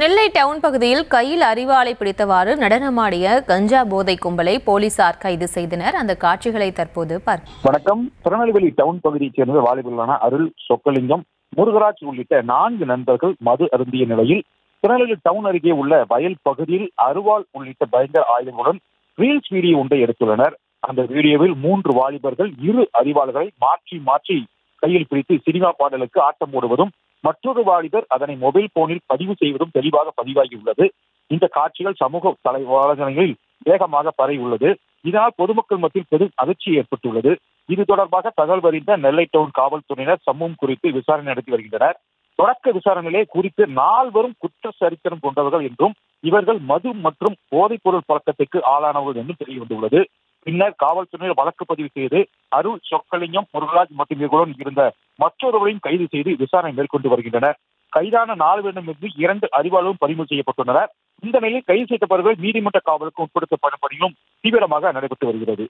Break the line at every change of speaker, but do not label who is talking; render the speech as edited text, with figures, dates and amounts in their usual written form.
நெல்லை down பகுதியில் கையில் அரிவாளை பிடித்தவாறு நடனமாடிய கஞ்சா போதை கும்பலை போலீசார் கைது செய்தனர். அந்த காட்சிகளை தற்போது பார்க்க.
வணக்கம். திருநெல்வேலி டவுன் பகுதியைச் சேர்ந்த வாலிபர்களான அருள், சொக்கலிங்கம், முருகராஜ் உள்ளிட்ட 4 நண்பர்கள் மது அருந்திய நிலையில் திருநெல்வேலி டவுன் அருகே உள்ள வயல் பகுதியில் அருவாள் உள்ளிட்ட பயங்கர ஆயுதங்களுடன் ரீல்ஸ் வீடியோ ஒன்றை எடுத்துள்ளனர். அந்த வீடியோவில் 3 வாலிபர்கள் 2 அரிவாள்களை மாற்றி மாற்றி கையில் பிடித்து சினிமா பாடலுக்கு ஆட்டம் போடுவதும், மற்றொரு வாலிபர் அதனை மொபைல் போனில் பதிவு செய்வதும் தெளிவாக பதிவாகியுள்ளது. இந்த காட்சிகள் சமூக வலைதளங்களில் வேகமாக பரவியுள்ளது. இதனால் பொதுமக்கள் மத்தியில் பெரும் அதிர்ச்சி ஏற்பட்டுள்ளது. இது தொடர்பாக தகவல் அறிந்த நெல்லை டவுன் காவல்துறையினர் சம்பவம் குறித்து விசாரணை நடத்தி வருகின்றனர். தொடக்க விசாரணையிலே குறித்து 4 குற்ற சரித்திரம் கொண்டவர்கள் என்றும், இவர்கள் மது மற்றும் போதைப் பொருள் பழக்கத்திற்கு ஆளானவர்கள் என்றும் தெரிய வந்துள்ளது. பின்னர் காவல்துறையினர் வழக்கு பதிவு செய்து அருள், சொக்கலிங்கம், முருகராஜ் மற்றும் இவர்களுடன் இருந்த மற்றொருவரையும் கைது செய்து விசாரணை மேற்கொண்டு வருகின்றனர். கைதான 4 பேரிடமிருந்து 2 அரிவாளும் பறிமுதல் செய்யப்பட்டுள்ளனர். இந்த நிலையில் கைது செய்யப்பட்டவர்கள் நீதிமன்ற காவலுக்கு உட்படுத்தப்படும் பணியும் தீவிரமாக நடைபெற்று வருகிறது.